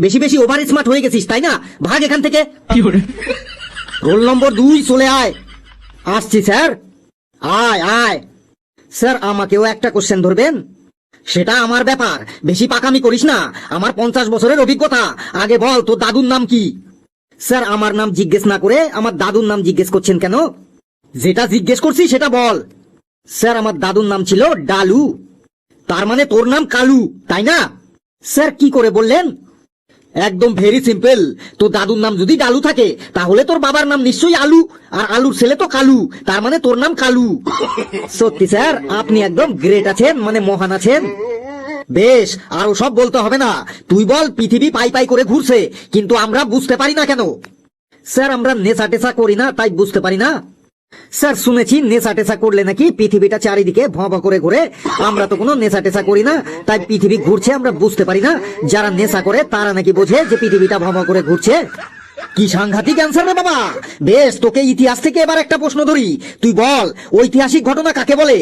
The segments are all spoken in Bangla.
বেশি বেশি ওভার স্মার্ট হয়ে গেছিস তাই না? ভাগ এখান থেকে। রোল নম্বর 2 চলে আয়। আসছি স্যার। আয় আয়। স্যার আমাকেও একটা কোশ্চেন ধরবেন? সেটা আমার ব্যাপার, বেশি পাকামি করিস না। আমার 50 বছরের অভিজ্ঞতা। আগে বল তোর দাদুর নাম কি? স্যার আমার নাম জিজ্ঞেস না করে আমার দাদুর নাম জিজ্ঞেস করছেন কেন? যেটা জিজ্ঞেস করছি সেটা বল। স্যার আমার দাদুর নাম ছিল ডালু। তার মানে তোর নাম কালু তাই না? স্যার কি করে বললেন? একদম ভেরি সিম্পল। তোর দাদুর নাম যদি ডালু থাকে তাহলে তোর বাবার নাম নিশ্চয়ই আলু, আর আলুর ছেলে তো কালু, তার মানে তোর নাম কালু। সত্যি স্যার আপনি একদম গ্রেট আছেন, মানে মহান আছেন। বেশ, আরো সব বলতে হবে না। তুই বল পৃথিবী পাই পাই করে ঘুরছে কিন্তু আমরা বুঝতে পারি না কেন? স্যার আমরা নেশা টেশা করি না তাই বুঝতে পারি না। স্যার শুনেছি নেশা টেশা করলে নাকি পৃথিবীটা চারিদিকে ভঁ ভঁ করে ঘুরে। আমরা তো কোনো নেশা টেশা করি না তাই পৃথিবী ঘুরছে আমরা বুঝতে পারি না। যারা নেশা করে তারা নাকি বোঝে যে পৃথিবীটা ভঁ ভঁ করে ঘুরছে। কি সাংঘাতিক অ্যান্সার রে বাবা। বেশ, তোকে ইতিহাস থেকে এবার একটা প্রশ্ন ধরি। তুই বল ঐতিহাসিক ঘটনা কাকে বলে?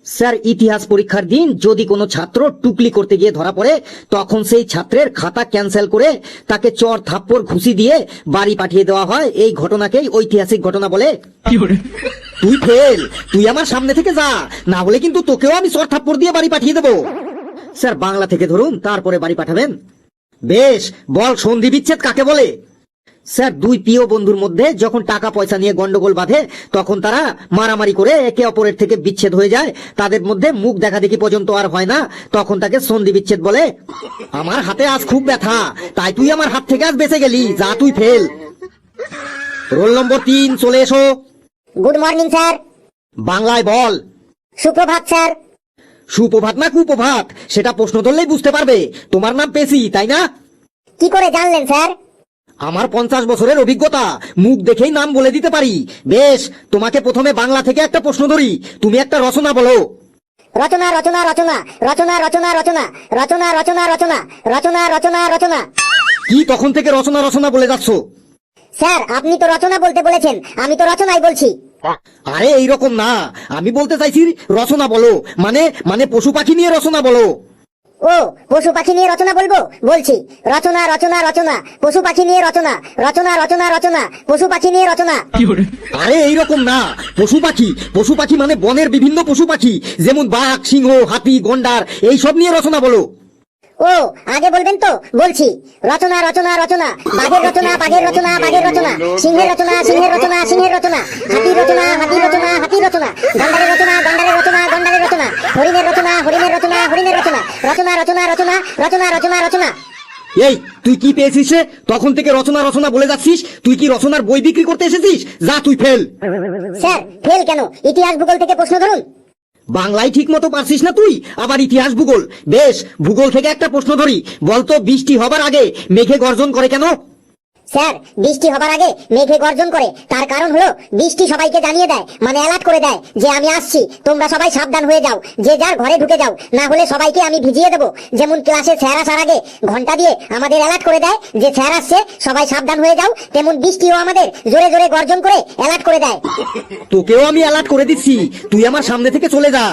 স্যার ইতিহাস পরীক্ষার দিন যদি কোনো ছাত্র টুকলি করতে গিয়ে ধরা পড়ে তখন সেই ছাত্রের খাতা ক্যান্সেল করে তাকে চর থাপ্পড় ঘুষি দিয়ে বাড়ি পাঠিয়ে দেওয়া হয়। এই ঘটনাকেই ঐতিহাসিক ঘটনা বলে। তুই ফেল, তুই আমার সামনে থেকে যা, না হলে কিন্তু তোকেও আমি চর থাপ্পড় দিয়ে বাড়ি পাঠিয়ে দেবো। স্যার বাংলা থেকে ধরুন তারপরে বাড়ি পাঠাবেন। বেশ, বল সন্ধি বিচ্ছেদ কাকে বলে? স্যার দুই প্রিয় বন্ধুর মধ্যে যখন টাকা পয়সা নিয়ে গন্ডগোল বাঁধে তখন তারা মারামারি করে একে অপরের থেকে বিচ্ছেদ হয়ে যায়, তাদের মধ্যে মুখ দেখা দেখি পর্যন্ত আর হয় না, তখন তাকে সন্ধি বিচ্ছেদ বলে। আমার হাতে আজ খুব ব্যথা, তাই তুই আমার হাত থেকে আজ বেঁচে গেলি, যা তুই ফেল। রোল নম্বর 3 চলে এসো। Good morning sir. বাংলায় বল। সুপ্রভাত স্যার। সুপ্রভাত না কুপ্রভাত সেটা প্রশ্ন ধরলেই বুঝতে পারবে। তোমার নাম পেশি তাই না? কি করে জানলেন স্যার? আমার 50 বছরের অভিজ্ঞতা, মুখ দেখেই নাম বলে দিতে পারি। বেশ, তোমাকে প্রথমে বাংলা থেকে একটা প্রশ্ন ধরি। তুমি একটা রচনা বলো। রচনা রচনা রচনা রচনা রচনা রচনা রচনা রচনা রচনা রচনা রচনা রচনা। কি তখন থেকে রচনা রচনা বলে যাচ্ছ? স্যার আপনি তো রচনা বলতে বলেছেন, আমি তো রচনাই বলছি। আরে এইরকম না, আমি বলতে চাইছি রচনা বলো, মানে মানে পশু পাখি নিয়ে রচনা বলো। ও পশু পাখি নিয়ে রচনা বলবো, বলছি। রচনা রচনা রচনা পশু পাখি নিয়ে রচনা, রচনা রচনা রচনা পশু পাখি নিয়ে রচনা। আরে এইরকম না, পশু পাখি, পশু পাখি মানে বনের বিভিন্ন পশু পাখি, যেমন বাঘ, সিংহ, হাতি, গন্ডার, এই সব নিয়ে রচনা বলো। ও আগে বলবেন তো, বলছি। রচনা রচনা রচনা বাঘের রচনা বাঘের রচনা বাঘের রচনা, সিংহের রচনা সিংহের রচনা সিংহের রচনা, হাতির রচনা হাতির রচনা হাতির রচনা, গন্ডারের রচনা গন্ডারের রচনা গন্ডারের রচনা, হরিণের রচনা হরিণের রচনা হরিণের রচনা, রচনা রচনা রচনা রচনা রচনা রচনা। এই তুই কি পেয়েছিস রে? তখন থেকে রচনা রচনা বলে যাচ্ছিস। তুই কি রচনার বই বিক্রি করতে এসেছিস? যা তুই ফেল। স্যার ফেল কেন? ইতিহাস ভূগোল থেকে প্রশ্ন ধরুন। বাংলায় ঠিক মতো পারছিস না তুই, আবার ইতিহাস ভূগোল। বেশ, ভূগোল থেকে একটা প্রশ্ন ধরি। বলতো বৃষ্টি হবার আগে মেঘে গর্জন করে কেন? স্যার বৃষ্টি হবার আগে মেঘে গর্জন করে, তার কারণ হলো বৃষ্টি সবাইকে জানিয়ে দেয়, মানে অ্যালার্ট করে দেয় যে আমি আসছি, তোমরা সবাই সাবধান হয়ে যাও, যে যার ঘরে ঢুকে যাও, না হলে সবাইকে আমি ভিজিয়ে দেবো। যেমন ক্লাসে স্যার আসার আগে ঘন্টা দিয়ে আমাদের অ্যালার্ট করে দেয় যে স্যার আসছে, সবাই সাবধান হয়ে যাও, তেমন বৃষ্টিও আমাদের জোরে জোরে গর্জন করে অ্যালার্ট করে দেয়। তোকেও আমি অ্যালার্ট করে দিচ্ছি, তুই আমার সামনে থেকে চলে যা।